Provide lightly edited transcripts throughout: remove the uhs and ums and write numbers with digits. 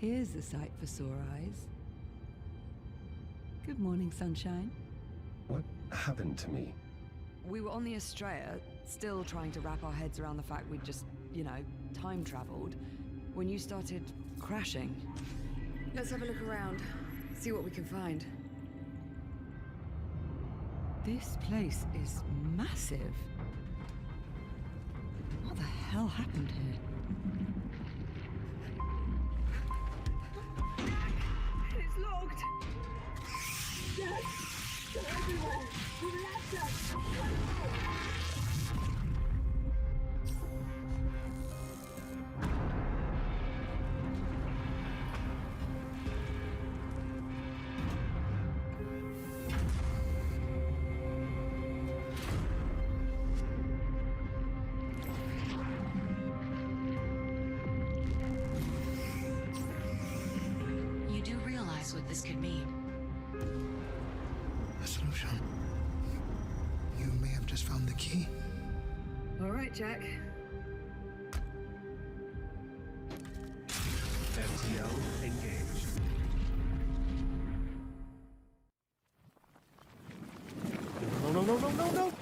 here's a sight for sore eyes. Good morning, sunshine. What happened to me? We were on the Estrella, still trying to wrap our heads around the fact we'd just, time traveled, when you started crashing. Let's have a look around, see what we can find. This place is massive. What the hell happened here? It's locked! Dad! They're everywhere! We've left us! You do realize what this could mean. A solution. You may have just found the key. All right, Jack. MTL engaged. No.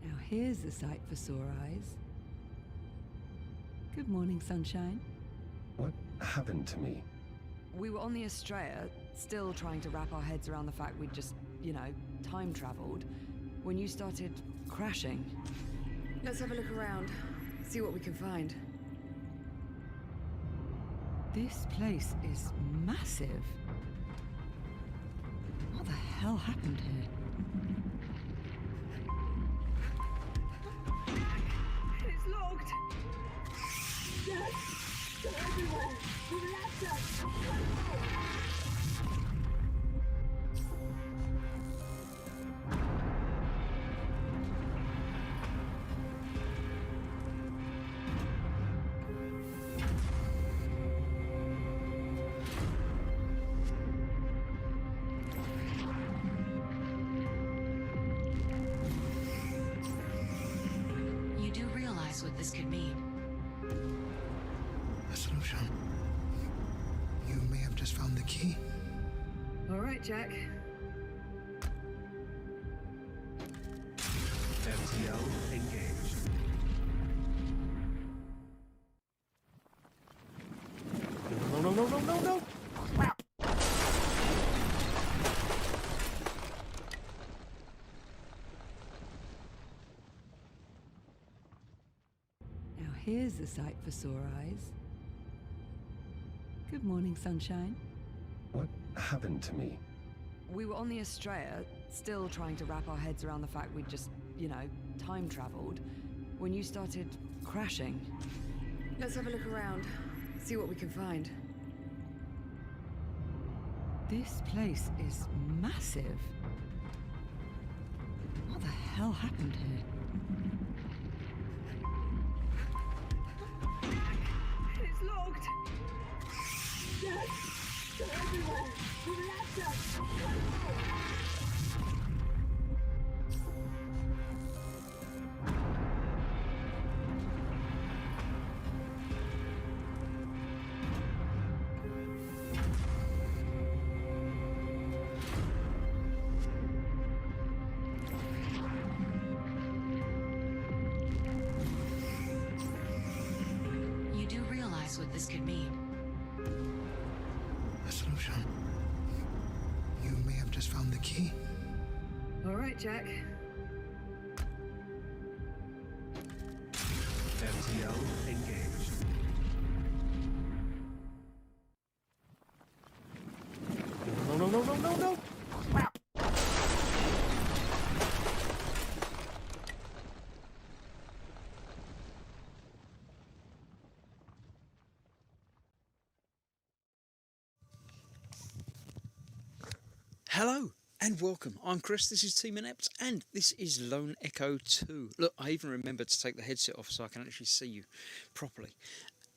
Now here's a sight for sore eyes. Good morning, sunshine. What happened to me? We were on the Estrella, still trying to wrap our heads around the fact we'd just, time traveled, when you started crashing. Let's have a look around, see what we can find. This place is massive. What the hell happened here? It's locked! Dad! They're everywhere! We've left us! You do realize what this could mean. A solution. You may have just found the key. All right, Jack. MTL engaged. No. Now here's a sight for sore eyes. Good morning, sunshine. What happened to me? We were on the Estrella, still trying to wrap our heads around the fact we'd just, time traveled, when you started crashing. Let's have a look around, see what we can find. This place is massive. What the hell happened here? It's locked! Dad! They're everywhere! We've left us! You do realize what this could mean. A solution. You may have just found the key. All right, Jack. MTL engaged. No. Hello and welcome. I'm Chris, this is Team Inept, and this is Lone Echo 2. Look, I even remembered to take the headset off so I can actually see you properly.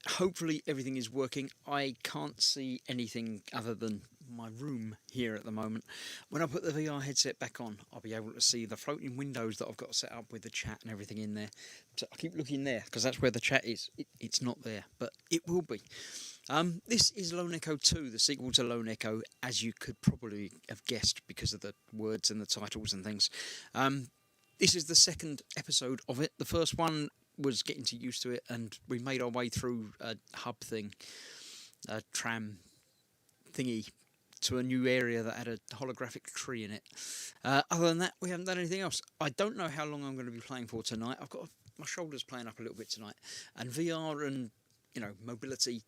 Hopefully everything is working. I can't see anything other than my room here at the moment. When I put the VR headset back on, I'll be able to see the floating windows that I've got set up with the chat and everything in there. So I keep looking there because that's where the chat is. It's not there, but it will be. This is Lone Echo 2, the sequel to Lone Echo, as you could probably have guessed because of the words and the titles and things. This is the second episode of it. The first one was getting too used to it, and we made our way through a hub thing, a tram thingy, to a new area that had a holographic tree in it. Other than that, we haven't done anything else. I don't know how long I'm going to be playing for tonight. I've got my shoulders playing up a little bit tonight, and VR and mobility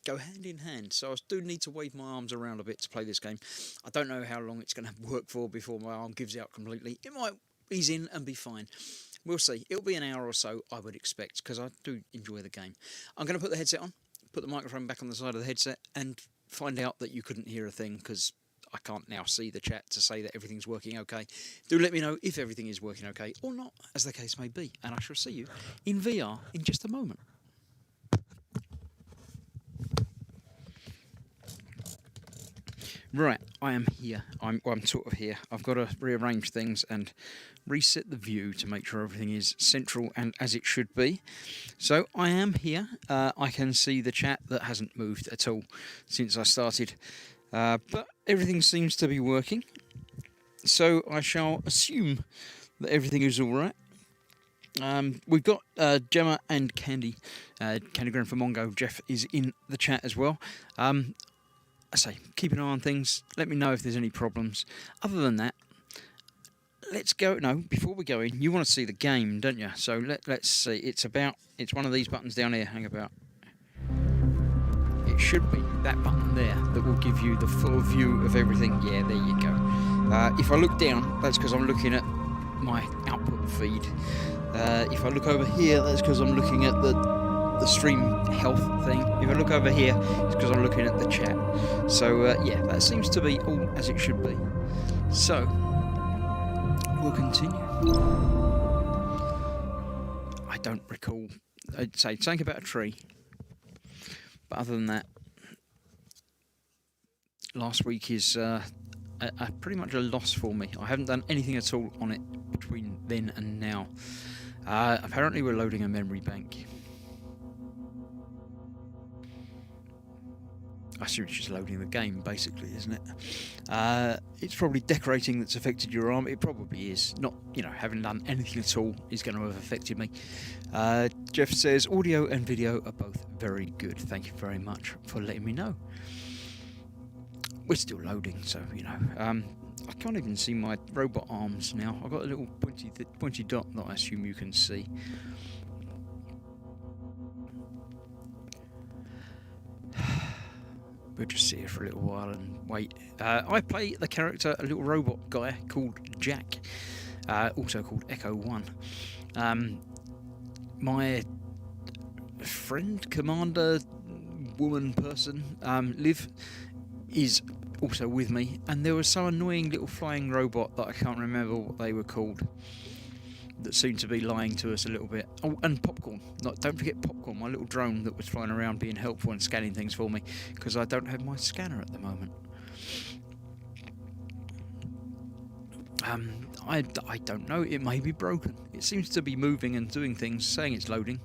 go hand in hand, so I do need to wave my arms around a bit to play this game. I don't know how long it's going to work for before my arm gives out completely. It might ease in and be fine. We'll see. It'll be an hour or so, I would expect, because I do enjoy the game. I'm going to put the headset on, put the microphone back on the side of the headset, and find out that you couldn't hear a thing, because I can't now see the chat to say that everything's working okay. Do let me know if everything is working okay, or not, as the case may be, and I shall see you in VR in just a moment. Right, I am here. I'm sort of here. I've got to rearrange things and reset the view to make sure everything is central and as it should be. So I am here. I can see the chat that hasn't moved at all since I started. But everything seems to be working. So I shall assume that everything is all right. We've got Gemma and Candy. Candy Grand for Mongo. Jeff is in the chat as well. I say, keep an eye on things. Let me know if there's any problems. Other than that, let's go. No, before we go in, you want to see the game, don't you? So let's see. It's one of these buttons down here. Hang about. It should be that button there that will give you the full view of everything. Yeah, there you go. If I look down, that's because I'm looking at my output feed. If I look over here, that's because I'm looking at the stream health thing. If I look over here, it's because I'm looking at the chat. So yeah, that seems to be all as it should be. So we'll continue. I don't recall. I'd say something about a tree, but other than that, last week is pretty much a loss for me. I haven't done anything at all on it between then and now. Apparently we're loading a memory bank. I assume it's just loading the game, basically, isn't it? It's probably decorating that's affected your arm. It probably is. Not, having done anything at all is going to have affected me. Jeff says, audio and video are both very good. Thank you very much for letting me know. We're still loading, so, I can't even see my robot arms now. I've got a little pointy dot that I assume you can see. We'll just sit here for a little while and wait. I play the character, a little robot guy called Jack, also called Echo 1. My friend, commander, woman person, Liv, is also with me, and there was some annoying little flying robot that I can't remember what they were called, that seemed to be lying to us a little bit. Oh, and Popcorn. Don't forget Popcorn, my little drone that was flying around being helpful and scanning things for me, because I don't have my scanner at the moment. I don't know. It may be broken. It seems to be moving and doing things, saying it's loading.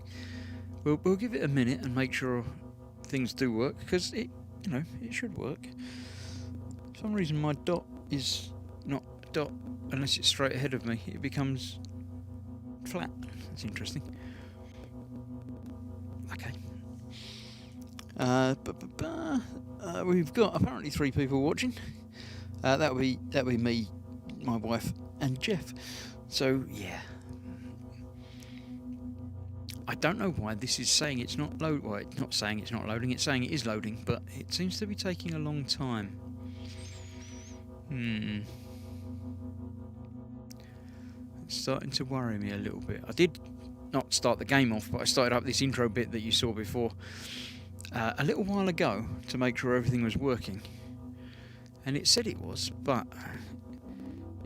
We'll give it a minute and make sure things do work, because it should work. For some reason my dot is not a dot unless it's straight ahead of me. It becomes flat. That's interesting. Okay. We've got apparently 3 people watching. That'll be me, my wife, and Jeff. So yeah. I don't know why this is saying it's not load. Well, it's not saying it's not loading. It's saying it is loading, but it seems to be taking a long time. It's starting to worry me a little bit. I did not start the game off, but I started up this intro bit that you saw before a little while ago to make sure everything was working, and it said it was, but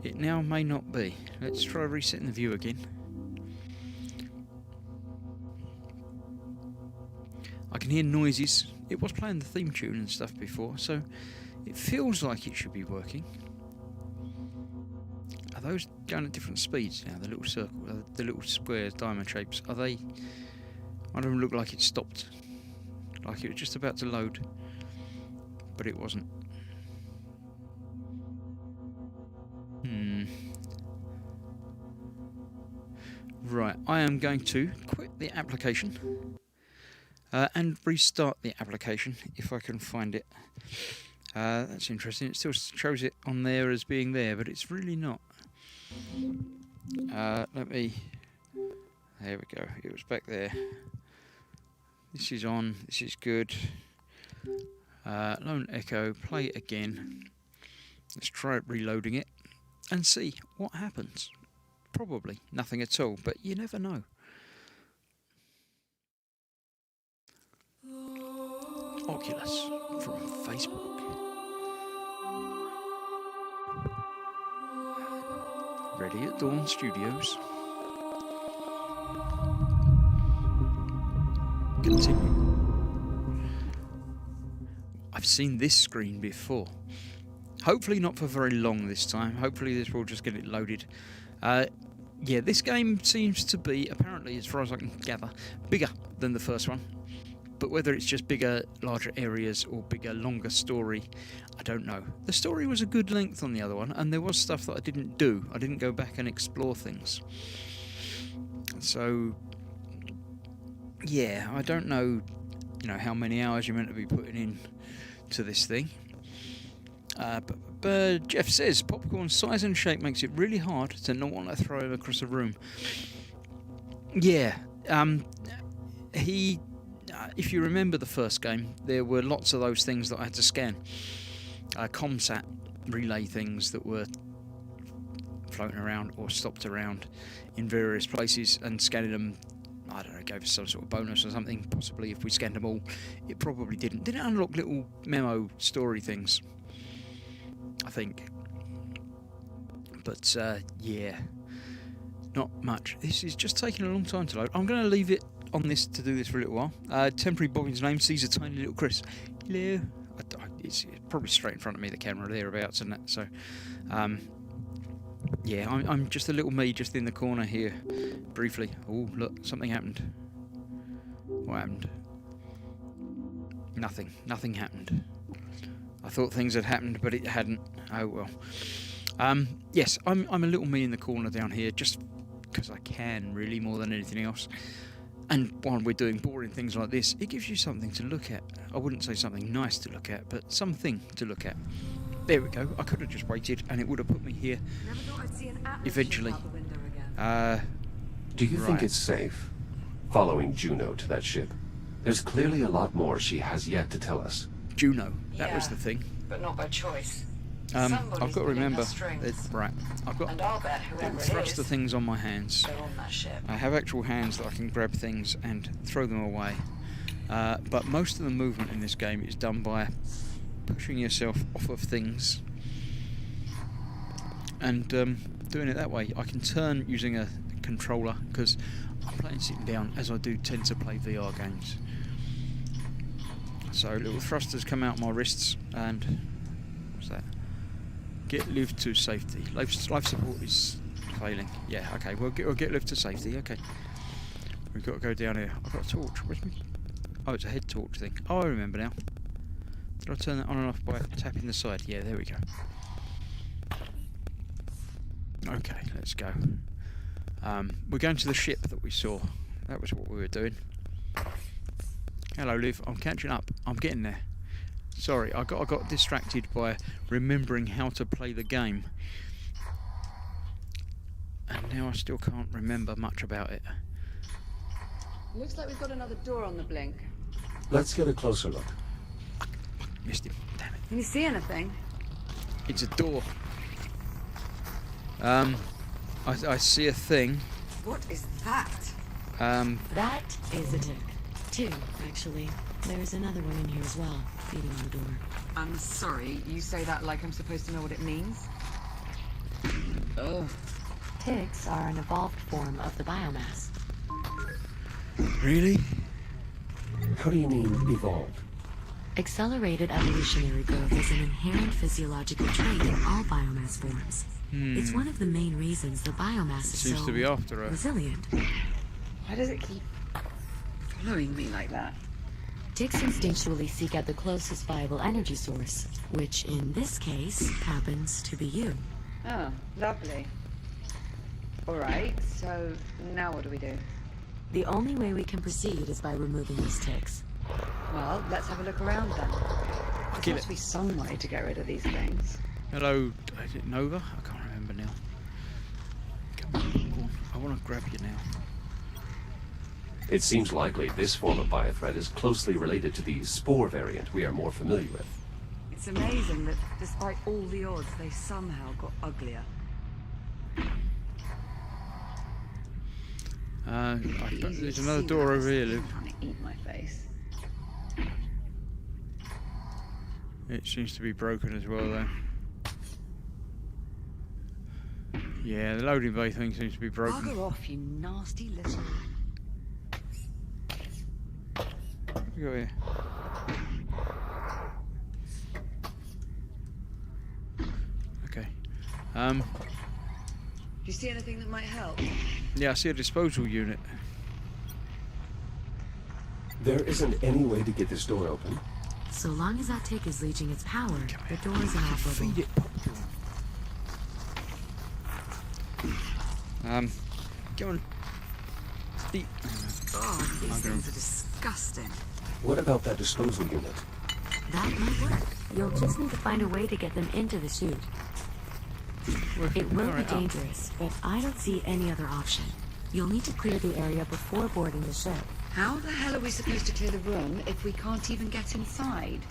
it now may not be. Let's try resetting the view again. I can hear noises. It was playing the theme tune and stuff before, so It feels like it should be working. Are those going at different speeds now? The little circle, the little squares, diamond shapes. Are they? One of them look like it stopped, like it was just about to load, but it wasn't. Right, I am going to quit the application and restart the application if I can find it. That's interesting. It still shows it on there as being there, but it's really not. Let me... There we go. It was back there. This is on. This is good. Lone Echo. Play it again. Let's try reloading it and see what happens. Probably nothing at all, but you never know. Oculus from Facebook. Ready at Dawn Studios. Continue. I've seen this screen before. Hopefully not for very long this time. Hopefully this will just get it loaded. Yeah, this game seems to be, apparently, as far as I can gather, bigger than the first one. But whether it's just bigger, larger areas or bigger, longer story, I don't know. The story was a good length on the other one, and there was stuff that I didn't do. I didn't go back and explore things. So, yeah, I don't know, how many hours you're meant to be putting in to this thing. But Jeff says popcorn's size and shape makes it really hard to not want to throw him across a room. Yeah, if you remember the first game, there were lots of those things that I had to scan. Comsat relay things that were floating around or stopped around in various places, and scanning them, I don't know, gave us some sort of bonus or something. Possibly if we scanned them all. It probably didn't. Did it unlock little memo story things? I think. But yeah, not much. This is just taking a long time to load. I'm going to leave it on this to do this for a little while. Temporary Bobbin's name sees a tiny little Chris. Hello. It's probably straight in front of me, the camera thereabouts, and that. So, yeah, I'm just a little me, just in the corner here, briefly. Oh, look, something happened. What happened? Nothing. Nothing happened. I thought things had happened, but it hadn't. Oh well. Yes, I'm a little me in the corner down here, just because I can, really, more than anything else. And while we're doing boring things like this, it gives you something to look at. I wouldn't say something nice to look at, but something to look at. There we go. I could have just waited, and it would have put me here. Never thought I'd see an atlas Eventually. shoot out the window again. Do you think Right. it's safe following Juno to that ship? There's clearly a lot more she has yet to tell us. Juno, that was the thing. But not by choice. I've Somebody's got to pulling remember the strings. right. I've got And I'll bet whoever it thruster is, things on my hands. they're on that ship. I have actual hands that I can grab things and throw them away. But most of the movement in this game is done by pushing yourself off of things and doing it that way. I can turn using a controller because I'm playing sitting down, as I do tend to play VR games. So little thrusters come out my wrists, and what's that? Get lift to safety. Life support is failing. Yeah, okay, we'll get lift to safety. Okay, we've got to go down here. I've got a torch. Where's me? Oh, it's a head torch thing. Oh, I remember now. Did I turn that on and off by tapping the side? Yeah, there we go. Okay, let's go. We're going to the ship that we saw. That was what we were doing. Hello, Liv. I'm catching up. I'm getting there. Sorry, I got distracted by remembering how to play the game, and now I still can't remember much about it. Looks like we've got another door on the blink. Let's get a closer look. Missed him. Damn it. Can you see anything? It's a door. I see a thing. What is that? That is a tick. Two, actually. There's another one in here as well, feeding on the door. I'm sorry, you say that like I'm supposed to know what it means? Ugh. Ticks are an evolved form of the biomass. Really? How do you mean evolved? Accelerated evolutionary growth is an inherent physiological trait in all biomass forms. It's one of the main reasons the biomass is Seems so to be after her. resilient. Why does it keep following me like that? Ticks instinctually seek out the closest viable energy source, which in this case happens to be you. Oh, lovely. Alright, so now what do we do? The only way we can proceed is by removing these ticks. Well, let's have a look around then. There Kill must it. be some way to get rid of these things. Hello, is it Nova? I can't remember now. Come on, go on. I want to grab you now. It seems likely this form of biothreat is closely related to the spore variant we are more familiar with. It's amazing that despite all the odds, they somehow got uglier. There's another door over here, Luke. Trying to eat my face. It seems to be broken as well, though. Yeah, the loading bay thing seems to be broken. Bugger off, you nasty little... What have we got here? Okay. Do you see anything that might help? Yeah, I see a disposal unit. There isn't any way to get this door open. So long as that tick is leeching its power, the door is inoperable. Feed it. Go on. Eat. God, these things are disgusting. What about that disposal unit? That might work. You'll just need to find a way to get them into the chute. It will be dangerous, but I don't see any other option. You'll need to clear the area before boarding the ship. How the hell are we supposed to clear the room if we can't even get inside?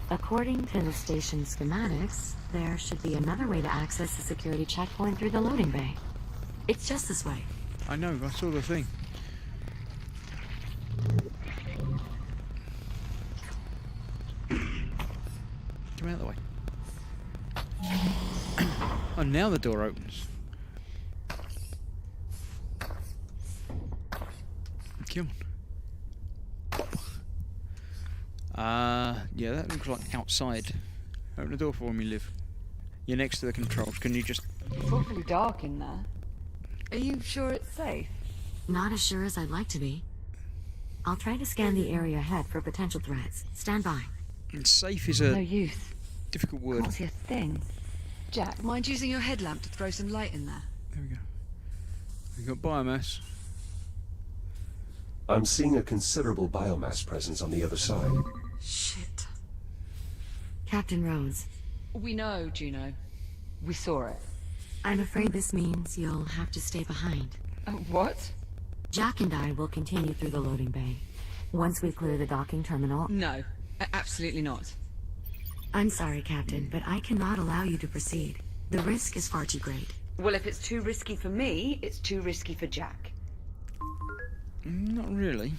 According to the station schematics, there should be another way to access the security checkpoint through the loading bay. It's just this way. I know, I saw the thing. Come out of the way. Oh, now the door opens. Come on. Yeah, that looks like outside. Open the door for me, Liv. You're next to the controls. Can you just... It's awfully dark in there. Are you sure it's safe? Not as sure as I'd like to be. I'll try to scan the area ahead for potential threats. Stand by. Safe is No a use. difficult word. Can't see a thing. Jack, mind using your headlamp to throw some light in there? There we go. We've got biomass. I'm seeing a considerable biomass presence on the other side. Shit. Captain Rhodes, We know, Juno. We saw it. I'm afraid this means you'll have to stay behind. What? Jack and I will continue through the loading bay. Once we clear the docking terminal... No, absolutely not. I'm sorry, Captain, but I cannot allow you to proceed. The risk is far too great. Well, if it's too risky for me, it's too risky for Jack. Not really.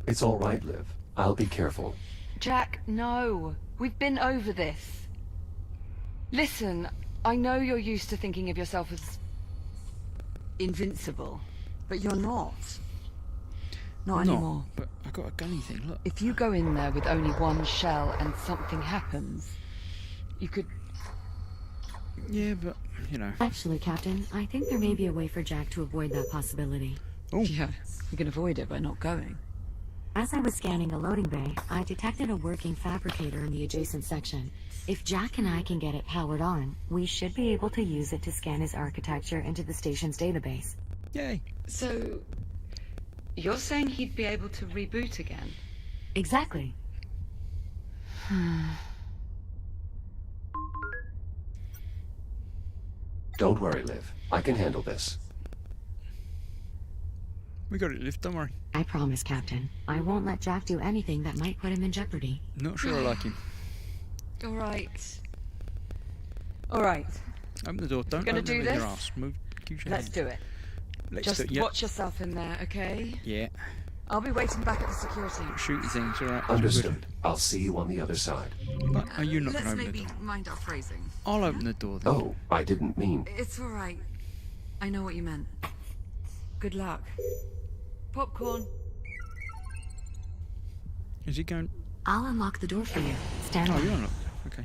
It's all right, Liv. I'll be careful. Jack, no. We've been over this. Listen, I know you're used to thinking of yourself as... invincible. But you're not. Not anymore. But I got a gunny thing, look. If you go in there with only one shell and something happens, you could... Yeah, but, you know. Actually, Captain, I think there may be a way for Jack to avoid that possibility. Oh, Yeah, you can avoid it by not going. As I was scanning a loading bay, I detected a working fabricator in the adjacent section. If Jack and I can get it powered on, we should be able to use it to scan his architecture into the station's database. yay. So... you're saying he'd be able to reboot again? Exactly. Don't worry, Liv. I can handle this. We got it, Liv, don't worry. I promise, Captain. I won't let Jack do anything that might put him in jeopardy. Not sure I like him. Alright. Alright, Open the door, don't Gonna open do it with your this? ass. Move, keep your let's hand. do it. Let's Just do it, yeah. watch yourself in there, okay? Yeah. I'll be waiting back at the security. Shooty things, alright. Understood. I'll see you on the other side. But are you not Let's going to open the maybe door? mind our phrasing. I'll open the door then. Oh, I didn't mean... It's alright. I know what you meant. Good luck. Popcorn. Is he going? I'll unlock the door for you. Stand Oh, by. you're unlocked. Okay.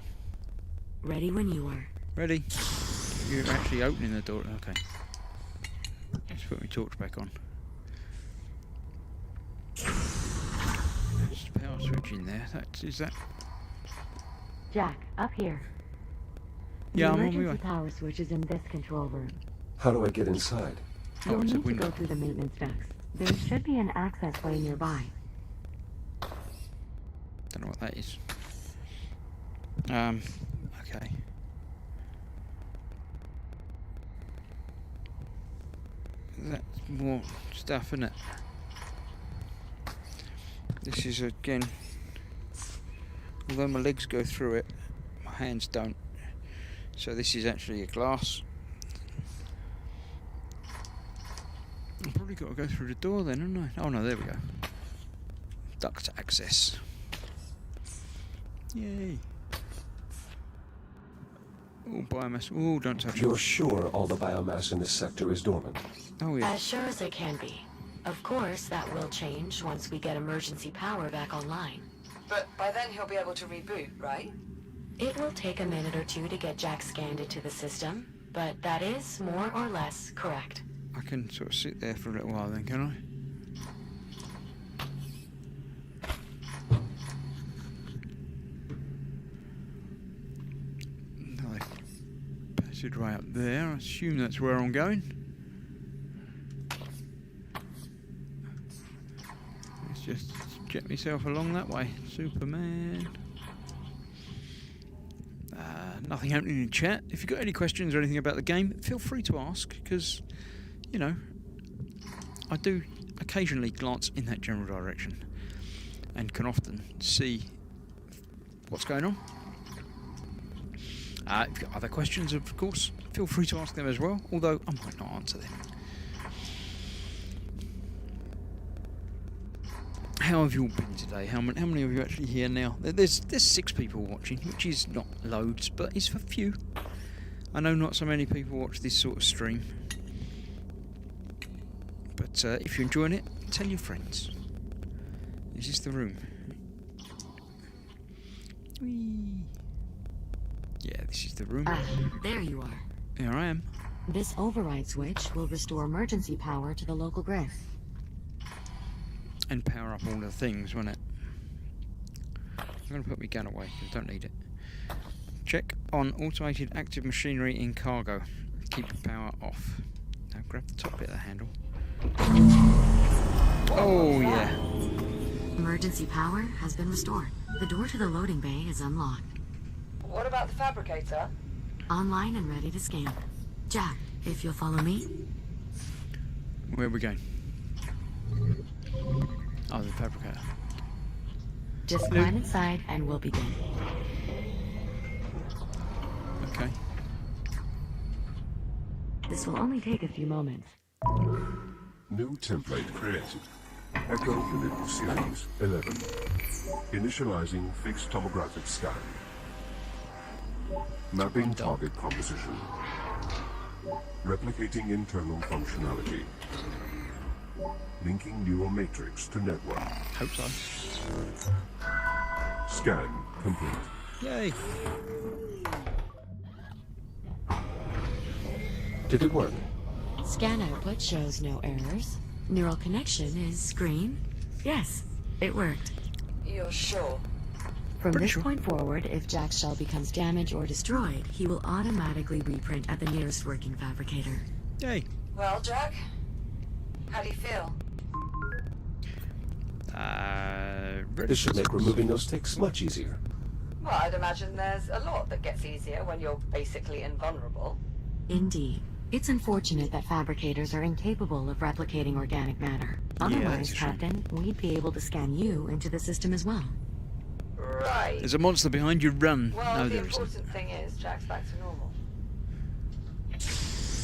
Ready when you are. Ready? You're actually opening the door. Okay. Let's put my torch back on. There's a power switch in there. Is that? Jack, up here. Yeah, the I'm on my emergency way. power switch is in this control room. How do I get inside? Oh, You'll it's a need to window. go through the maintenance ducts. There should be an access way nearby. Don't know what that is. Okay. That's more stuff, isn't it? This is again. Although my legs go through it, my hands don't. So this is actually a glass. I've probably got to go through the door then, haven't I? Oh no, there we go. Duct access. Yay. Oh, biomass. Oh, don't touch You're it. sure all the biomass in this sector is dormant? Oh, yeah. As sure as it can be. Of course, that will change once we get emergency power back online. But by then he'll be able to reboot, right? It will take a minute or two to get Jack scanned into the system, but that is more or less correct. I can sort of sit there for a little while then, can I? Another passageway up there. I assume that's where I'm going. Let's just jet myself along that way. Superman. Nothing happening in chat. If you've got any questions or anything about the game, feel free to ask, because, you know, I do occasionally glance in that general direction and can often see what's going on. If you've got other questions, of course, feel free to ask them as well, although I might not answer them. How have you all been today? How many of you actually here now? There's 6 people watching, which is not loads, but it's a few. I know not so many people watch this sort of stream. But if you're enjoying it, tell your friends. Is this the room? Whee. Yeah, this is the room. There you are. Here I am. This override switch will restore emergency power to the local grid. And power up all the things, won't it? I'm going to put my gun away, 'cause I don't need it. Check on automated active machinery in cargo. Keep power off. Now grab the top bit of the handle. Oh, yeah. Emergency power has been restored. The door to the loading bay is unlocked. What about the fabricator? Online and ready to scan. Jack, if you'll follow me. Where are we going? Oh, the fabricator. Just climb inside and we'll begin. Okay. This will only take a few moments. New template created. Echo Unit Series 11. Initializing fixed tomographic scan. Mapping target composition. Replicating internal functionality. Linking neural matrix to network. Hope so. Scan complete. Yay. Did it work? Scan output shows no errors. Neural connection is green. Yes, it worked. You're sure? From Pretty this sure. point forward, if Jack's shell becomes damaged or destroyed, he will automatically reprint at the nearest working fabricator. Yay. Well, Jack, how do you feel? Ready. This should make removing those ticks much easier. Well, I'd imagine there's a lot that gets easier when you're basically invulnerable. Indeed. It's unfortunate that fabricators are incapable of replicating organic matter. that's Otherwise, a shame. Captain, we'd be able to scan you into the system as well. Right. There's a monster behind you, run. Well, No, the there isn't. important thing is Jack's back to normal.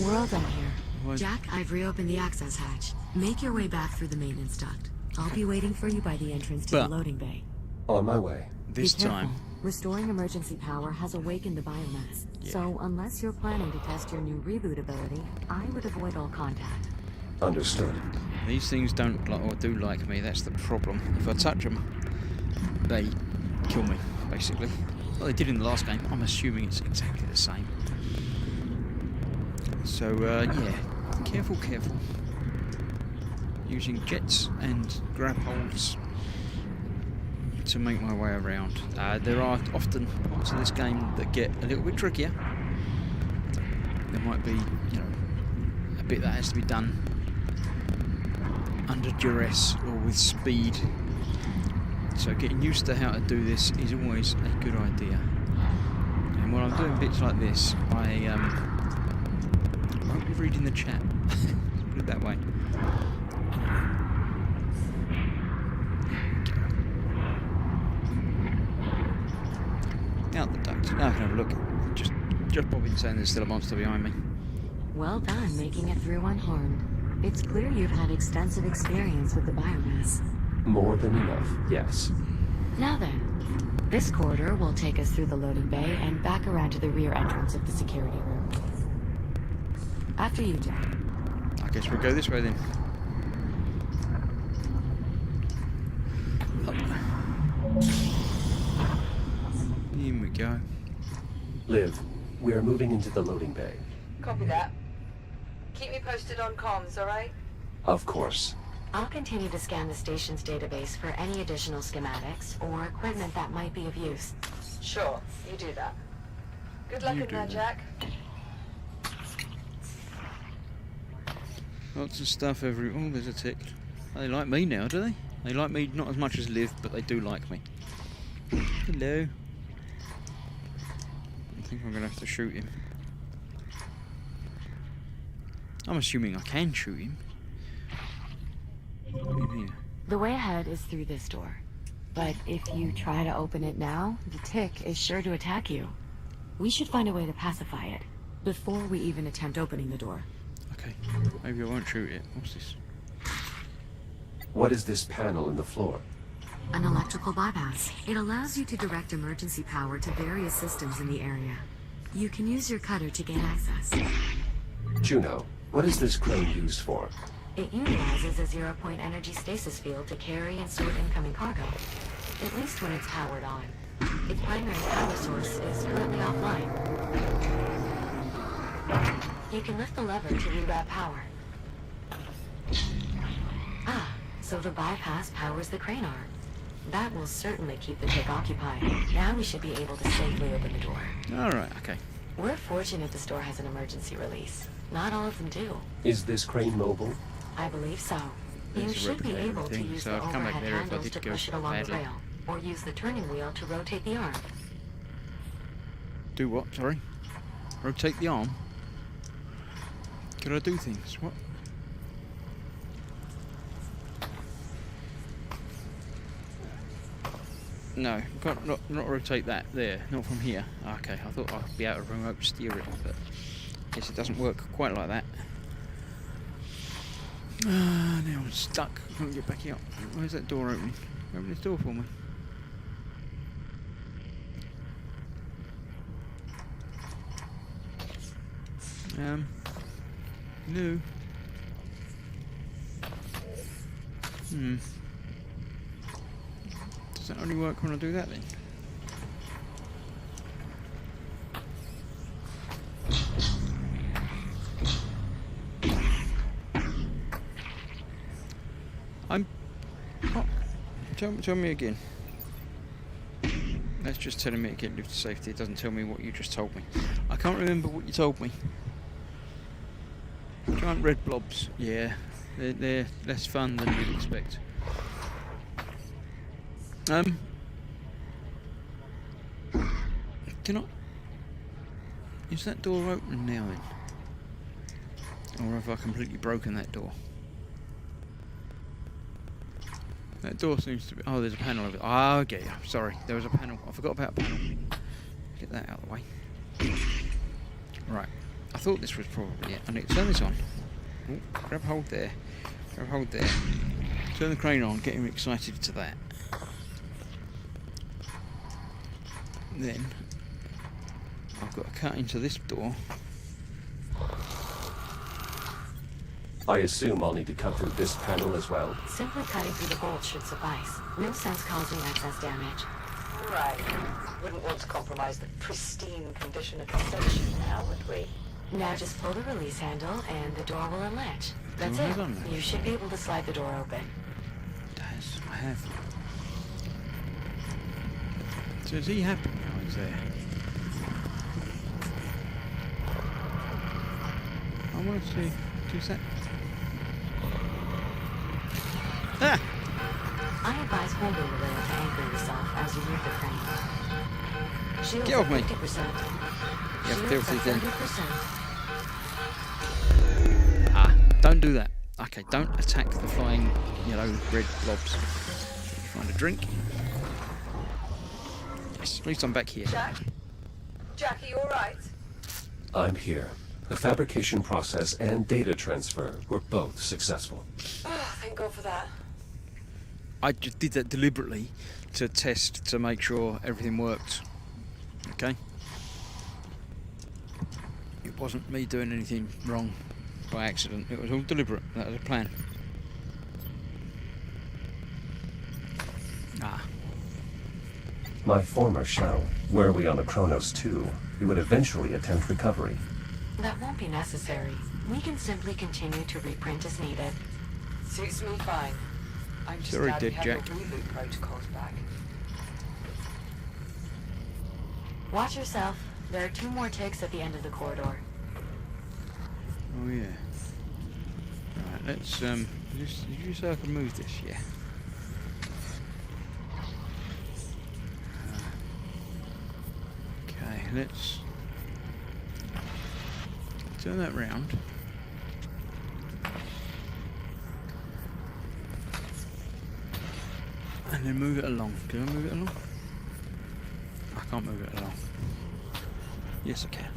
We're all done here. What? Jack, I've reopened the access hatch. Make your way back through the maintenance duct. I'll be waiting for you by the entrance to But- the loading bay. On my way. This Be careful. time. Restoring emergency power has awakened the biomass. Yeah. So, unless you're planning to test your new reboot ability, I would avoid all contact. Understood. These things don't like or do like me, that's the problem. If I touch them, they kill me, basically. Well, they did in the last game. I'm assuming it's exactly the same. So, yeah, careful. Using jets and grab holds to make my way around. There are often parts of this game that get a little bit trickier. There might be, you know, a bit that has to be done under duress or with speed. So getting used to how to do this is always a good idea. And when I'm doing bits like this, I won't be reading the chat. Put it that way. Out the ducts. Now I can have a look. Just Bobbin saying there's still a monster behind me. Well done making it through unharmed. It's clear you've had extensive experience with the biomass. More than enough, yes. Now then, this corridor will take us through the loading bay and back around to the rear entrance of the security room. After you, Jack. I guess we'll go this way then. In we go. Liv, we are moving into the loading bay. Copy that. Keep me posted on comms, alright? Of course. I'll continue to scan the station's database for any additional schematics or equipment that might be of use. Sure, you do that. Good luck in there, Jack. Lots of stuff every... Oh, there's a tick. They like me now, do they? They like me not as much as Liv, but they do like me. Hello. I think I'm going to have to shoot him. I'm assuming I can shoot him. What in here? The way ahead is through this door. But if you try to open it now, the tick is sure to attack you. We should find a way to pacify it before we even attempt opening the door. Okay, maybe I won't shoot it. What's this? What is this panel in the floor? An electrical bypass. It allows you to direct emergency power to various systems in the area. You can use your cutter to gain access. Juno, what is this crane used for? It utilizes a zero-point energy stasis field to carry and sort incoming cargo, at least when it's powered on. Its primary power source is currently offline. You can lift the lever to reroute power. Ah, so the bypass powers the crane arm. That will certainly keep the tick occupied. Now we should be able to safely open the door. Alright, okay. We're fortunate the store has an emergency release. Not all of them do. Is this crane mobile? I believe so. You It's a should be replicator able to thing, use so the I'd come back overhead there if I handles did to go push it along badly. the rail, or use the turning wheel to rotate the arm. Do what? Sorry? Rotate the arm? Can I do things? What? No, can't not rotate that there, not from here. Okay, I thought I'd be able to remote steer it, but I guess it doesn't work quite like that. Now I'm stuck. I can't get back out. Where's that door opening? Open this door for me. No. Does that only work when I do that then? Tell me again. That's just telling me to get lift to safety. It doesn't tell me what you just told me. I can't remember what you told me. Giant red blobs. Yeah, they're less fun than you'd expect. Can I... Is that door open now then? Or have I completely broken that door? That door seems to be... Oh, there's a panel over there. Ah, okay, sorry. There was a panel. I forgot about a panel. Get that out of the way. Right. I thought this was probably it. I need to turn this on. Ooh, grab hold there. Grab hold there. Turn the crane on. Get him excited to that. Then I've got to cut into this door I assume I'll need to cut through this panel as well. Simply cutting through the bolts should suffice. No sense causing excess damage. Right. Wouldn't want to compromise the pristine condition of the station now, would we? Now just pull the release handle and the door will unlatch. That's Well, it. hold on. You should be able to slide the door open. Yes, I have. So is he happy now he's there? I want to see. Who's that? Ah! I advise holding the rail to anchor yourself as you move the crane. Shields Get off at me. 50%. You Shields filthy at thing. 30%. Ah, don't do that. Okay, don't attack the flying yellow red blobs. Find a drink. Yes, at least I'm back here. Jack? Jack, are you alright? I'm here. The fabrication process and data transfer were both successful. Oh, thank God for that. I just did that deliberately to test to make sure everything worked. Okay? It wasn't me doing anything wrong by accident. It was all deliberate. That was a plan. Ah. My former shell, were we on a Kronos 2, we would eventually attempt recovery. That won't be necessary. We can simply continue to reprint as needed. Suits me fine. I'm just Sorry, glad we Dick have Jack. your reboot protocols back. Watch yourself. There are 2 more ticks at the end of the corridor. Oh yeah. Right, let's did you say I can move this? Yeah. Okay, let's turn that round. And then move it along. Can I move it along? I can't move it along. Yes, I can.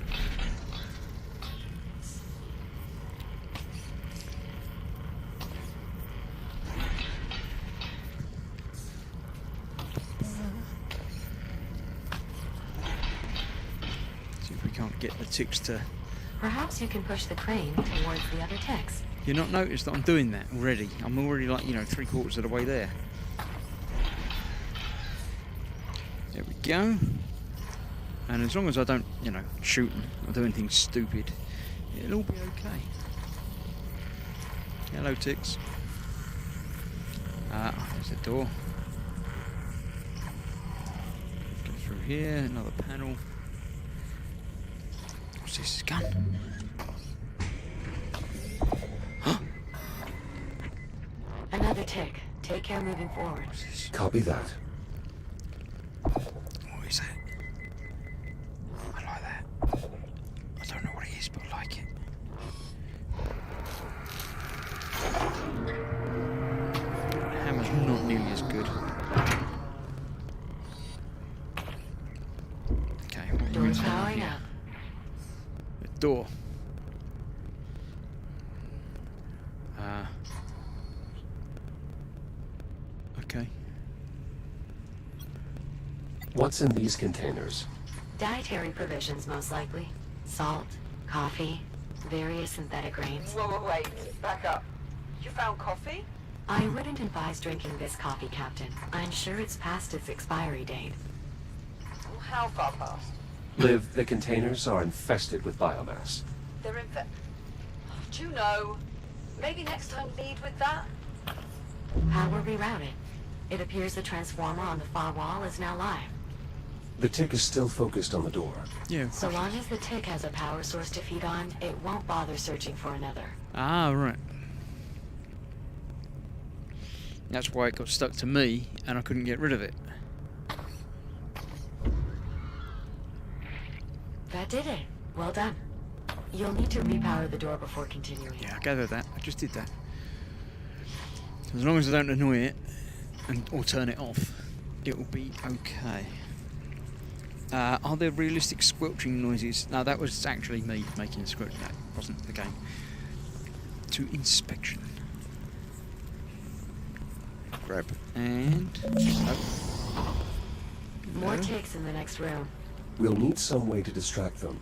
See if we can't get the ticks to... Perhaps you can push the crane towards the other ticks. You not noticed that I'm doing that already? I'm already like, 3/4 of the way there. There we go. And as long as I don't, shoot them or do anything stupid, it'll all be okay. Hello, ticks. There's the door. Go through here, another panel. What's this? Gun? Another tick. Take care moving forward. What's this? Copy that. What is that? I like that. I don't know what it is, but I like it. The hammer's not nearly as good. Okay, what are you Door's saying powering here? up. The door. Okay. What's in these containers? Dietary provisions, most likely. Salt, coffee, various synthetic grains. Whoa, wait. Back up. You found coffee? I wouldn't advise drinking this coffee, Captain. I'm sure it's past its expiry date. Well, how far past? Liv, the containers are infested with biomass. They're in Juno. Maybe next time lead with that? Power rerouted. It appears the transformer on the far wall is now live. The tick is still focused on the door. Yeah. So long as the tick has a power source to feed on, it won't bother searching for another. Ah, right. That's why it got stuck to me, and I couldn't get rid of it. That did it. Well done. You'll need to repower the door before continuing. Yeah, I gathered that. I just did that. As long as I don't annoy it, or turn it off, it will be okay. Are there realistic squelching noises? No, that was actually me making the squelch. That wasn't the game. To inspection. Grab and... Oh. More No. ticks in the next room. We'll need some way to distract them.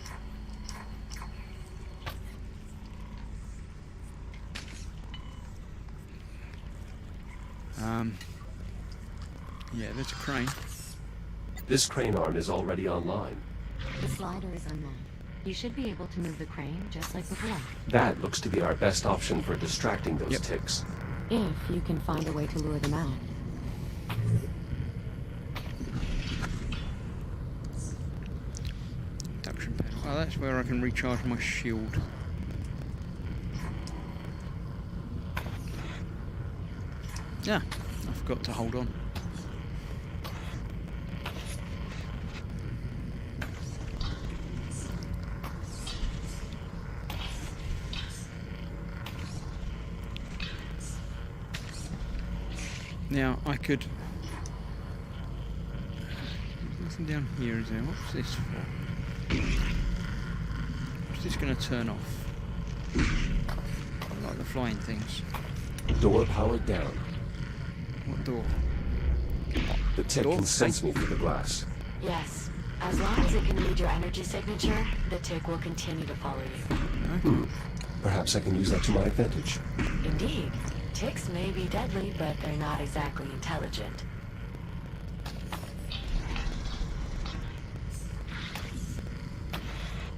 Yeah, there's a crane. This crane arm is already online. The slider is unlocked. You should be able to move the crane just like before. That looks to be our best option for distracting those ticks. If you can find a way to lure them out. Induction panel. Oh, that's where I can recharge my shield. Yeah, I forgot to hold on. Now, I could... Nothing down here, is there? What's this for? What's this going to turn off? I like the flying things. Door powered down. What door? The tick Door? can sense me through the glass. Yes. As long as it can read your energy signature, the tick will continue to follow you. Perhaps I can use that to my advantage. Indeed. Ticks may be deadly, but they're not exactly intelligent.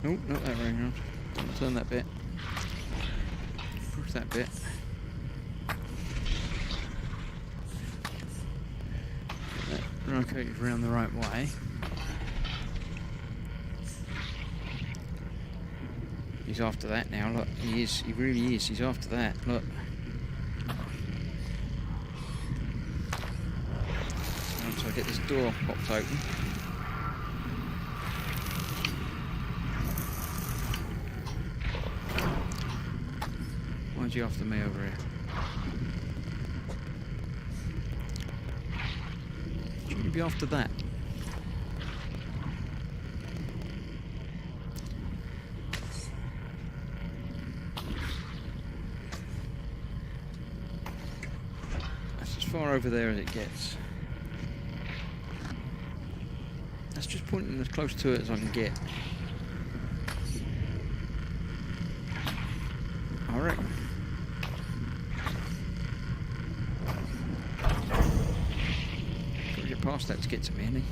Oh, not that way around. Don't turn that bit. Push that bit. Get that rotated around the right way. He's after that now, look. He is. He really is. He's after that, look. Once I get this door popped open. Why's he after me over here? Shouldn't he be after that? That's as far over there as it gets. That's just pointing as close to it as I can get. I reckon. Got to get past that to get to me, ain't he?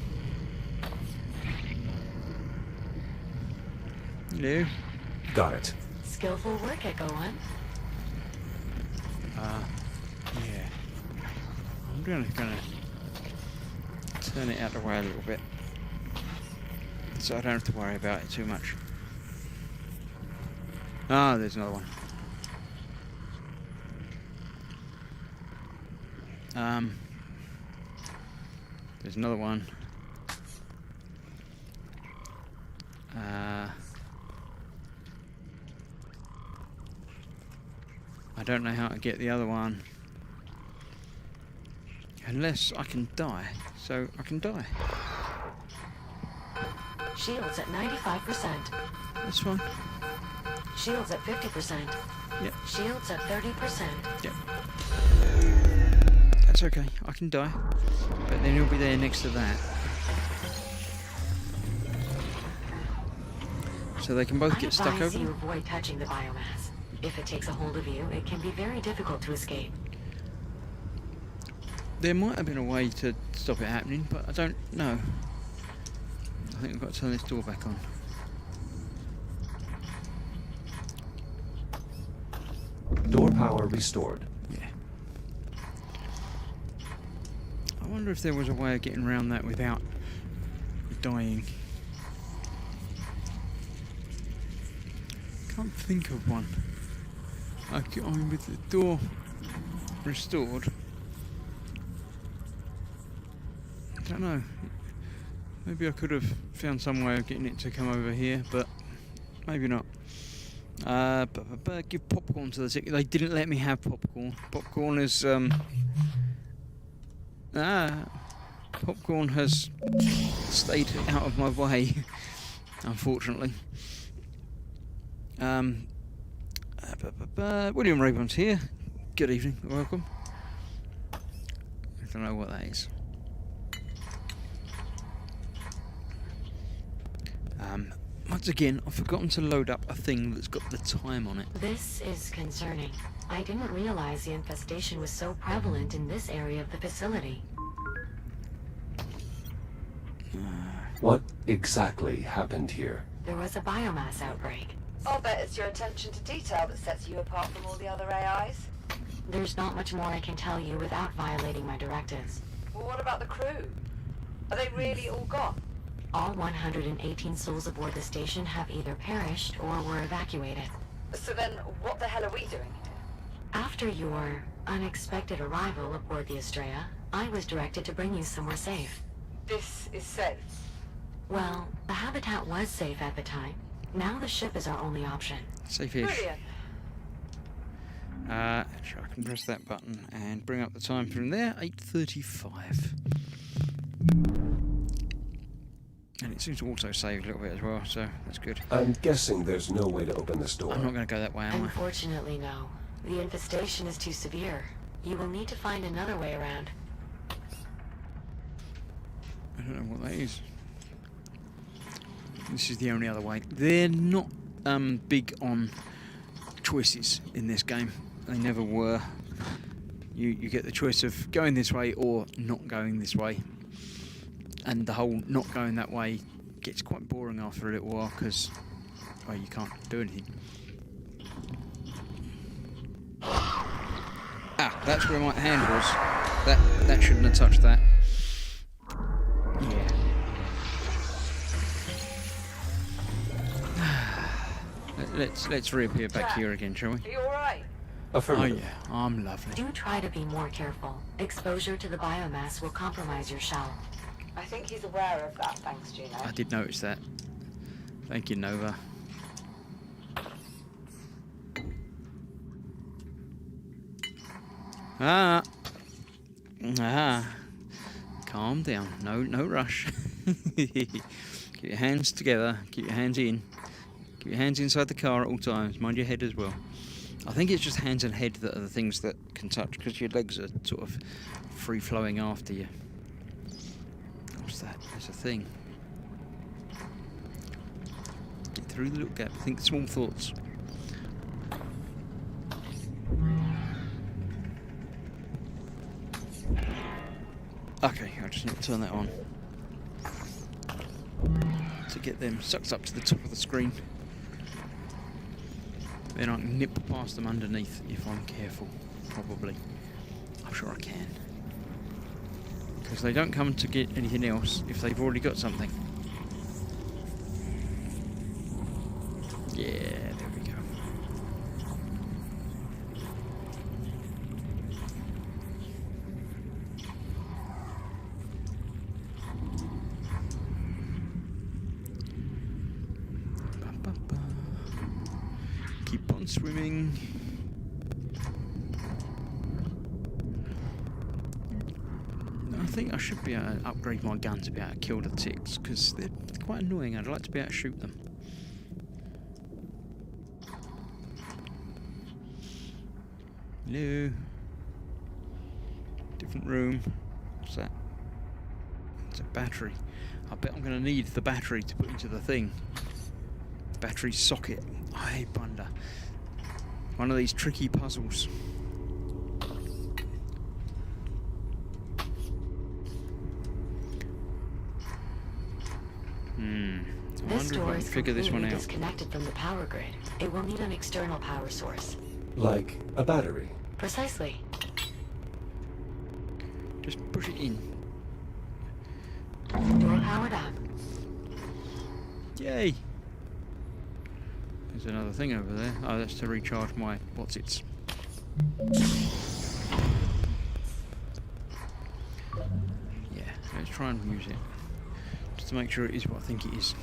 Hello? Got it. Skillful work, Echo One. Yeah. I'm gonna turn it out the way a little bit, so I don't have to worry about it too much. Ah, there's another one. There's another one. I don't know how to get the other one. Unless I can die. So I can die. Shields at 95%. That's fine. Shields at 50%. Yep. Shields at 30%. Yep. That's okay. I can die. But then he'll be there next to that. So they can both get stuck I advise over. you avoid touching the biomass. If it takes a hold of you, it can be very difficult to escape. There might have been a way to stop it happening, but I don't know. I think I've got to turn this door back on. Door power restored. Yeah. I wonder if there was a way of getting around that without dying. Can't think of one. I mean, with the door restored, I don't know. Maybe I could have found some way of getting it to come over here, but maybe not. Give popcorn to the ticket. They didn't let me have popcorn. Popcorn is popcorn has stayed out of my way, unfortunately. William Rayburn's here. Good evening, welcome. I don't know what that is. Once again, I've forgotten to load up a thing that's got the time on it. This is concerning. I didn't realize the infestation was so prevalent in this area of the facility. What exactly happened here? There was a biomass outbreak. I'll bet it's your attention to detail that sets you apart from all the other AIs. There's not much more I can tell you without violating my directives. Well, what about the crew? Are they really all gone? All 118 souls aboard the station have either perished or were evacuated. So then, what the hell are we doing here? After your unexpected arrival aboard the Estrella, I was directed to bring you somewhere safe. This is safe. Well, the habitat was safe at the time. Now the ship is our only option. Safe-ish. Brilliant. Sure, I can press that button and bring up the time from there, 8:35. And it seems to also save a little bit as well, so that's good. I'm guessing there's no way to open this door. I'm not going to go that way, am I? Unfortunately, no. The infestation is too severe. You will need to find another way around. I don't know what that is. This is the only other way. They're not big on choices in this game. They never were. You get the choice of going this way or not going this way. And the whole not going that way gets quite boring after a little while because, well, you can't do anything. Ah, that's where my hand was. That shouldn't have touched that. Yeah. Let's reappear back here again, shall we? Are you alright? Oh Affirmative. yeah, I'm lovely. Do try to be more careful. Exposure to the biomass will compromise your shell. I think he's aware of that, thanks, Juno. I did notice that. Thank you, Nova. Ah. Calm down. No rush. Keep your hands together. Keep your hands in. Keep your hands inside the car at all times. Mind your head as well. I think it's just hands and head that are the things that can touch, because your legs are sort of free-flowing after you. What's that? There's a thing. Get through the little gap. Think small thoughts. Okay, I just need to turn that on to get them sucked up to the top of the screen. Then I can nip past them underneath if I'm careful, probably. I'm sure I can. Because they don't come to get anything else if they've already got something. Yeah, there we go. Keep on swimming. I think I should be able to upgrade my gun to be able to kill the ticks, because they're quite annoying. I'd like to be able to shoot them. Hello. Different room. What's that? It's a battery. I bet I'm going to need the battery to put into the thing. Battery socket. I hate blunder. One of these tricky puzzles. I This wonder if I door can is figure this one completely out. disconnected from the power grid. It will need an external power source. Like a battery. Precisely. Just push it in. Door powered up. Yay! There's another thing over there. Oh, that's to recharge my what's-its. Yeah, let's try and use it. Just to make sure it is what I think it is.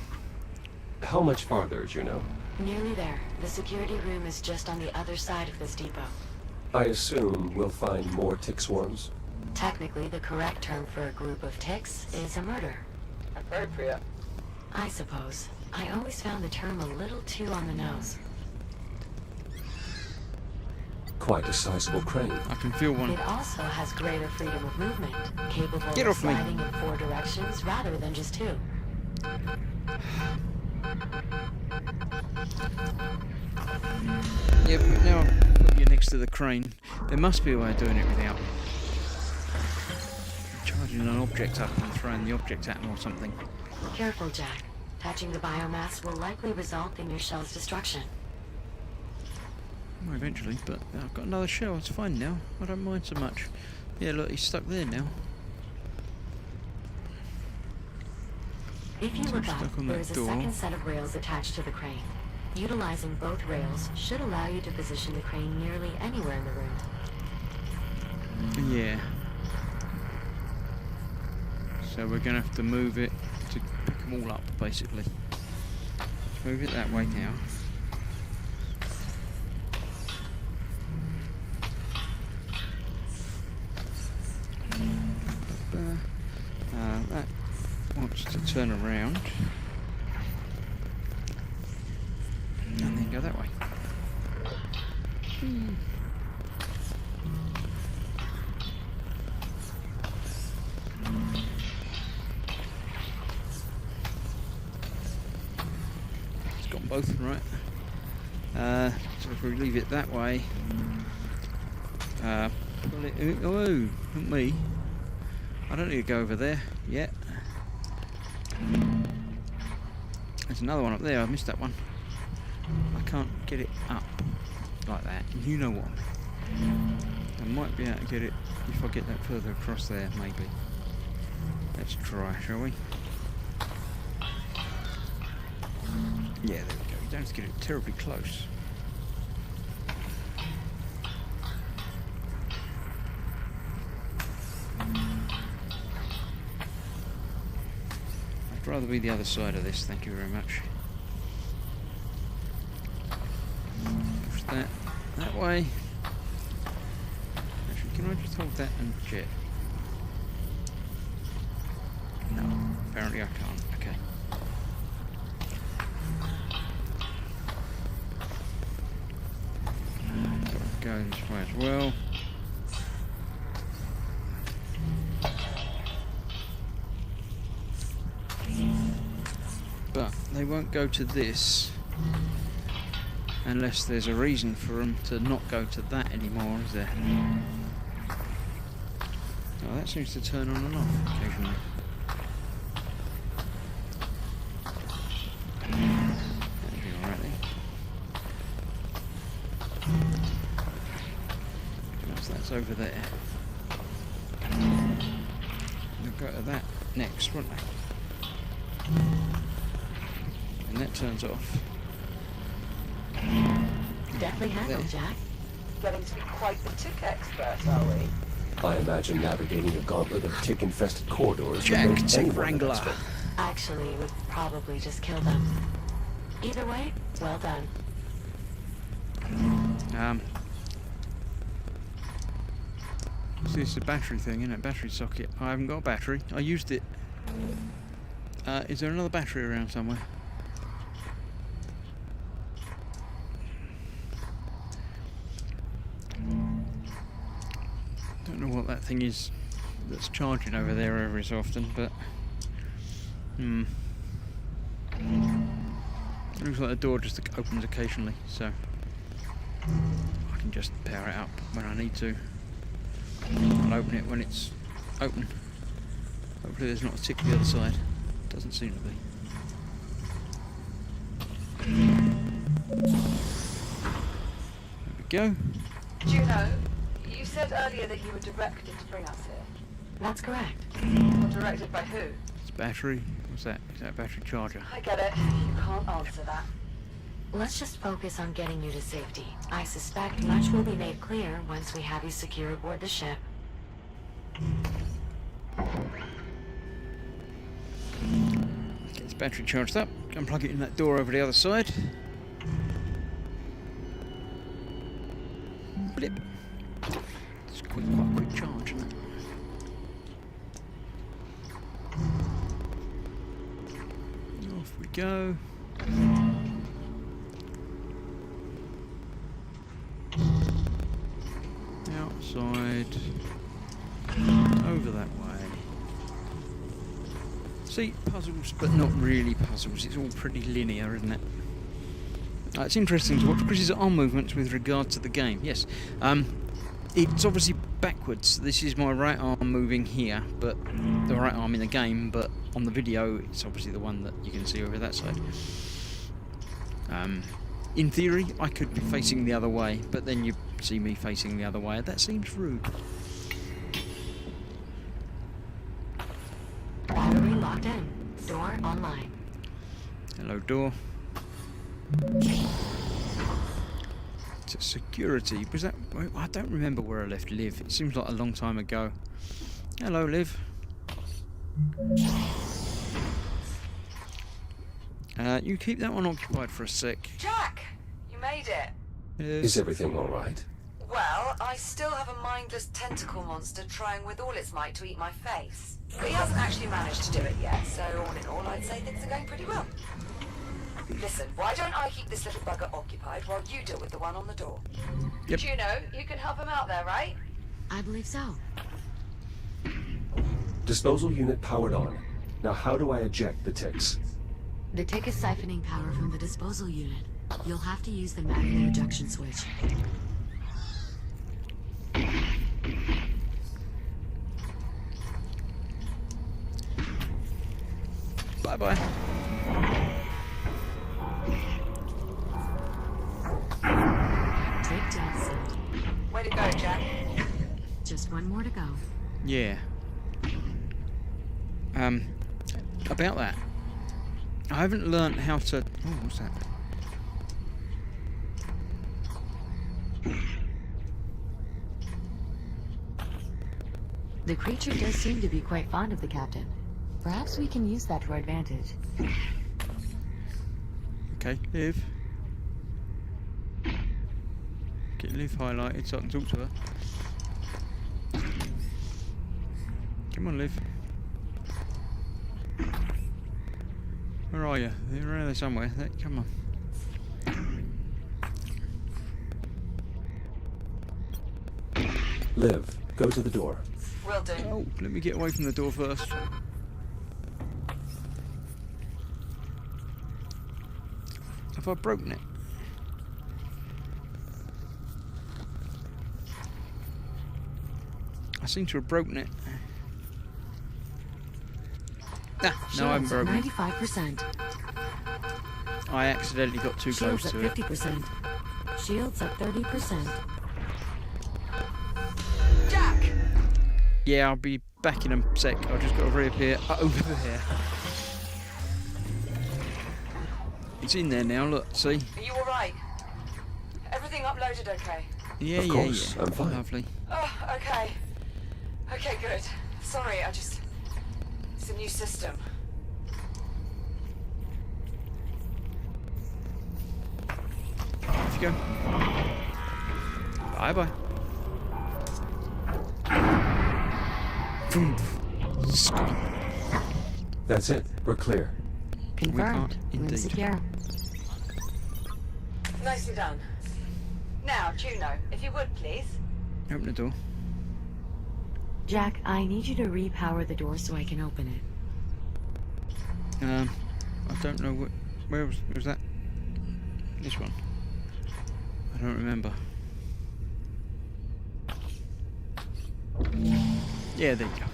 How much farther, Juno? Nearly there. The security room is just on the other side of this depot. I assume we'll find more tick swarms. Technically, the correct term for a group of ticks is a murder. Appropriate. I suppose. I always found the term a little too on the nose. Quite a sizable crane. I can feel one. It also has greater freedom of movement, capable Get of off me. sliding in 4 directions rather than just 2. Yeah, but now I've put you next to the crane. There must be a way of doing it without charging an object up and throwing the object at him or something. Careful, Jack. Touching the biomass will likely result in your shell's destruction. Well, eventually, but I've got another shell. It's fine now. I don't mind so much. Yeah, look, he's stuck there now. If you look up, stuck on there that is a door. second set of rails attached to the crane. Utilizing both rails should allow you to position the crane nearly anywhere in the room. Yeah. So we're going to have to move it to pick them all up, basically. Let's move it that way now. That wants to turn around. And then go that way. It's got both right. So if we leave it that way, pull it. Oh, not me. I don't need to go over there yet. There's another one up there. I missed that one. I can't get it up like that. You know what? I might be able to get it if I get that further across there, maybe. Let's try, shall we? Yeah, there we go. You don't have to get it terribly close. I'd rather be the other side of this, thank you very much. Push that way. Actually, can I just hold that and jet? No, apparently I can't. Okay. Go this way as well. But they won't go to this unless there's a reason for them to not go to that anymore, is there? Oh, that seems to turn on and off occasionally. That'll be alright then. Once that's over there, they'll go to that next, won't they? And that turns off. Definitely handled, There. Jack. Getting to be quite the tick expert, are we? I imagine navigating a gauntlet of tick-infested corridors Jack, would make Tick anyone an Wrangler. expert. Actually, it would probably just kill them. Either way, well done. See, it's a battery thing, isn't it? Battery socket. I haven't got a battery. I used it. Is there another battery around somewhere? Don't know what that thing is that's charging over there every so often, but it looks like the door just opens occasionally, so I can just power it up when I need to. I'll open it when it's open. Hopefully there's not a tick to the other side. Doesn't seem to be. There we go. Juno, you said earlier that you were directed to bring us here. That's correct. Well, directed by who? It's battery. What's that? Is that a battery charger? I get it. You can't answer that. Let's just focus on getting you to safety. I suspect much will be made clear once we have you secure aboard the ship. Get this battery charged up. Unplug it in that door over the other side. Blip. It's quite a quick charge, isn't it? Off we go. Outside. Over that way. See, puzzles, but not really puzzles. It's all pretty linear, isn't it? It's interesting to watch Chris's arm movements with regard to the game. Yes, it's obviously backwards. This is my right arm moving here, but the right arm in the game, but on the video, it's obviously the one that you can see over that side. In theory, I could be facing the other way, but then you see me facing the other way. That seems rude. Battery locked in. Door online. Hello, door. It's a security. Was that? I don't remember where I left Liv. It seems like a long time ago. Hello, Liv. You keep that one occupied for a sec. Jack, you made it. Is everything all right? Well, I still have a mindless tentacle monster trying with all its might to eat my face. But he hasn't actually managed to do it yet, so all in all, I'd say things are going pretty well. Listen, why don't I keep this little bugger occupied while you deal with the one on the door? Yep. Juno, you can help him out there, right? I believe so. Disposal unit powered on. Now how do I eject the ticks? The tick is siphoning power from the disposal unit. You'll have to use the manual ejection switch. Bye-bye. Tick test. Way to go, Jack. Just one more to go. Yeah. About that. I haven't learnt how to... Oh, what's that? The creature does seem to be quite fond of the captain. Perhaps we can use that to our advantage. Okay, Liv. Get Liv highlighted so I can talk to her. Come on, Liv. Where are you? They're around there somewhere. Come on. Liv, go to the door. Will do. Oh, let me get away from the door first. Have I broken it? I seem to have broken it. No, I haven't broken it. 95%. I accidentally got too close Shields to at it. 50%. Shields at 30%. Jack! Yeah, I'll be back in a sec. I've just got to reappear over there. It's in there now, look, see? Are you alright? Everything uploaded okay? Yeah, Of course, I'm fine. Lovely. Oh, okay. Okay, good. Sorry, it's a new system. Off you go. Bye-bye. That's it. We're clear. Confirmed. We are Room indeed. secure. Nicely done. Now, Juno, if you would, please. Open the door. Jack, I need you to repower the door so I can open it. I don't know what... Where was that? This one. I don't remember. Yeah, there you go.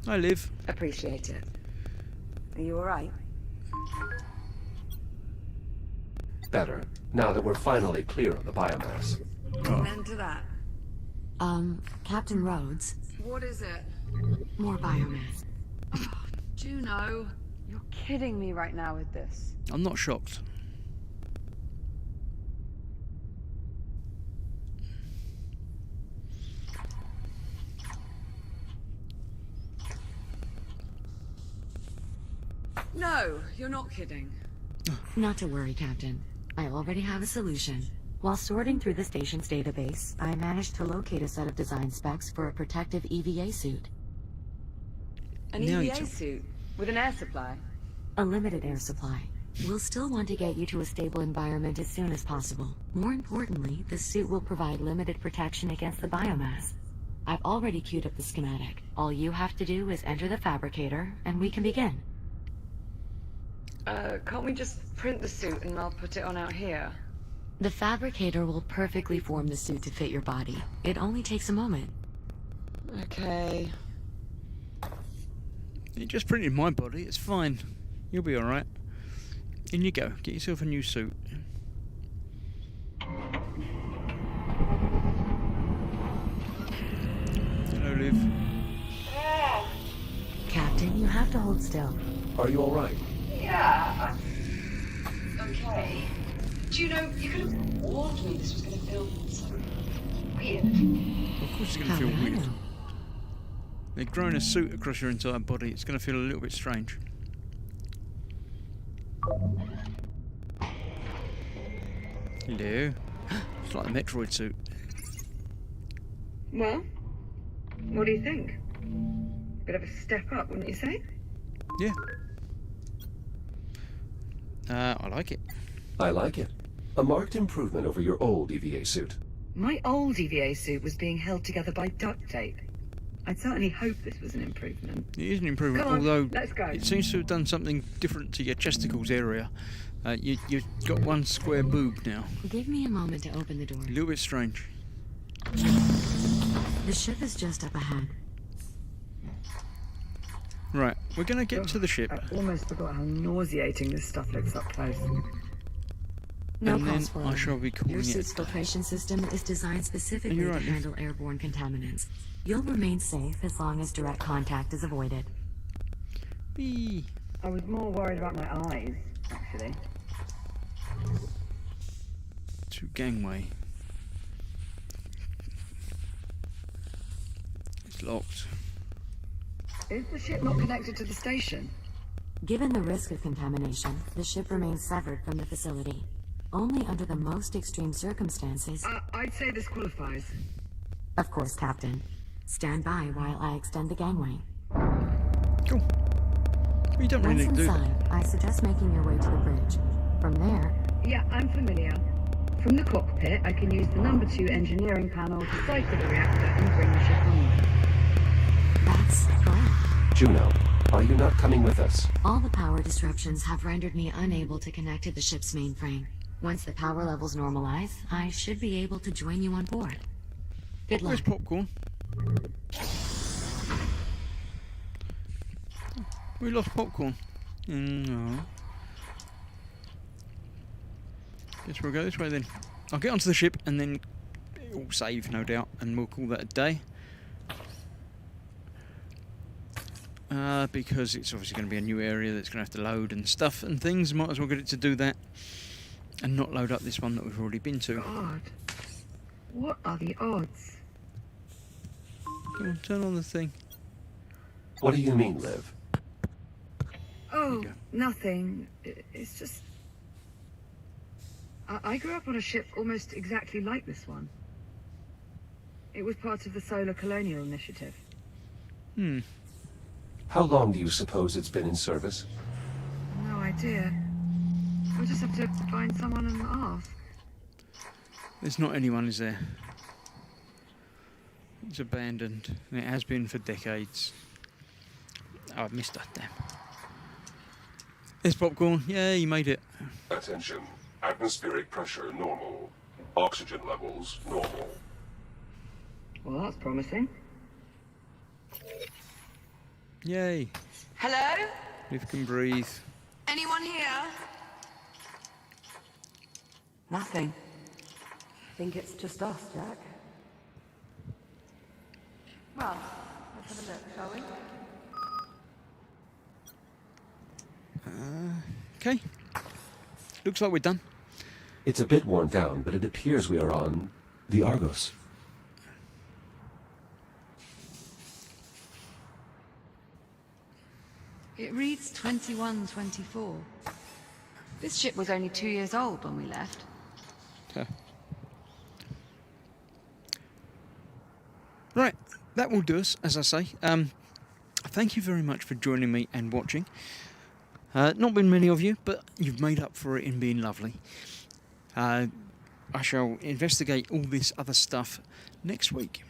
I live. Appreciate it. Are you alright? Better. Now that we're finally clear of the biomass. Amen to that. Captain Rhodes, What is it? more biomass. Juno, you're kidding me right now with this. I'm not shocked. No, you're not kidding. Not to worry, Captain. I already have a solution. While sorting through the station's database, I managed to locate a set of design specs for a protective EVA suit. An Now you EVA talk. suit with an air supply. A limited air supply. We'll still want to get you to a stable environment as soon as possible. More importantly, the suit will provide limited protection against the biomass. I've already queued up the schematic. All you have to do is enter the fabricator, and we can begin. Can't we just print the suit and I'll put it on out here? The fabricator will perfectly form the suit to fit your body. It only takes a moment. Okay. You just printed my body, it's fine. You'll be alright. In you go, get yourself a new suit. Hello, Liv. Captain, you have to hold still. Are you alright? Yeah. Okay. Juno, you could have warned me this was going to feel so weird. Of course it's going to How feel did I weird. know? They're growing a suit across your entire body, it's going to feel a little bit strange. Hello. It's like a Metroid suit. Well, what do you think? Bit of a step up, wouldn't you say? Yeah. I like it. I like it. A marked improvement over your old EVA suit. My old EVA suit was being held together by duct tape. I'd certainly hope this was an improvement. It is an improvement, Come on, although let's go. it seems to have done something different to your chesticles area. You've got one square boob now. Give me a moment to open the door. A little bit strange. The ship is just up ahead. Right, we're going to get to the ship. I almost forgot how nauseating this stuff looks up close. No And then cause for I shall be calling Your it. suit's filtration system is designed specifically You're to right, Liv. handle airborne contaminants. You'll remain safe as long as direct contact is avoided. Whee. I was more worried about my eyes, actually. To gangway. It's locked. Is the ship not connected to the station? Given the risk of contamination, the ship remains severed from the facility. Only under the most extreme circumstances. I'd say this qualifies. Of course, Captain. Stand by while I extend the gangway. Cool. Well, you don't really Once need to do that. inside, I suggest making your way to the bridge. From there, Yeah, I'm familiar. From the cockpit, I can use the number 2 engineering panel to cipher the reactor and bring the ship onward. that's correct. Juno, are you not coming with us? All the power disruptions have rendered me unable to connect to the ship's mainframe. Once the power levels normalize, I should be able to join you on board. Good luck. Where's popcorn? We lost popcorn. No. Guess we'll go this way then. I'll get onto the ship and then it'll save, no doubt, and we'll call that a day. Because it's obviously going to be a new area that's going to have to load and stuff and things. Might as well get it to do that and not load up this one that we've already been to. God. What are the odds? Come on, turn on the thing. What do you mean, Liv? Oh, go. nothing. It's just... I grew up on a ship almost exactly like this one. It was part of the Solar Colonial Initiative. How long do you suppose it's been in service? No idea. We'll just have to find someone and ask. There's not anyone, is there? It's abandoned, and it has been for decades. Oh, I've missed that, damn. There's popcorn. Yeah, you made it. Attention. Atmospheric pressure normal. Oxygen levels normal. Well, that's promising. Yay. Hello? Liv can breathe. Anyone here? Nothing. Think it's just us, Jack. Well, let's have a look, shall we? Okay. Looks like we're done. It's a bit worn down, but it appears we are on the Argos. It reads 2124. This ship was only 2 years old when we left. Okay. Right, that will do us, as I say. Thank you very much for joining me and watching. Not been many of you, but you've made up for it in being lovely. I shall investigate all this other stuff next week.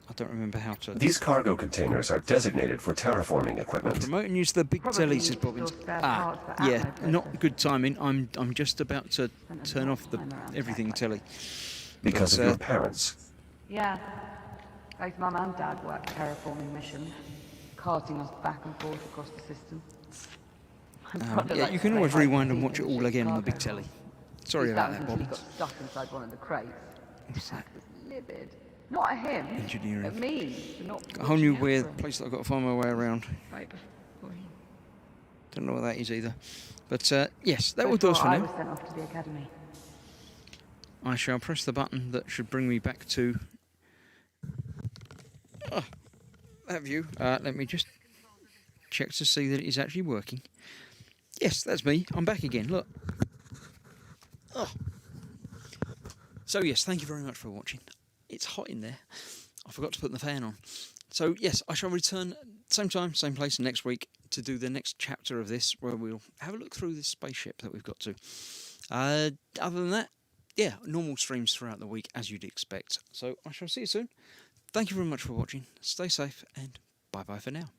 I don't remember how to. These cargo containers are designated for terraforming equipment. Promote and use the big Probably telly, says use Bobbins. your spare Ah, parts for yeah, Atmo not purposes. good timing. I'm just about to turn off the time around everything tech telly. Because But, of your parents. Yeah. Both Mum and Dad work terraforming missions, carting us back and forth across the system. Yeah, you can always rewind and watch it all again on the big telly. Sorry about that, Until he Bobbins. got stuck inside one of the crates. Dad was livid. Not at him. Engineering. At me. For not A whole new watching out weird for him. place that I've got to find my way around. Right before he- Don't know what that is either. But yes, that will do us for Before I now. was sent off to the academy. I shall press the button that should bring me back to that view. Let me just check to see that it is actually working. Yes, that's me. I'm back again. Look. Oh. So yes, thank you very much for watching. It's hot in there. I forgot to put the fan on. So yes, I shall return same time, same place next week to do the next chapter of this, where we'll have a look through this spaceship that we've got to. Other than that, yeah, normal streams throughout the week as you'd expect. So I shall see you soon. Thank you very much for watching. Stay safe and bye bye for now.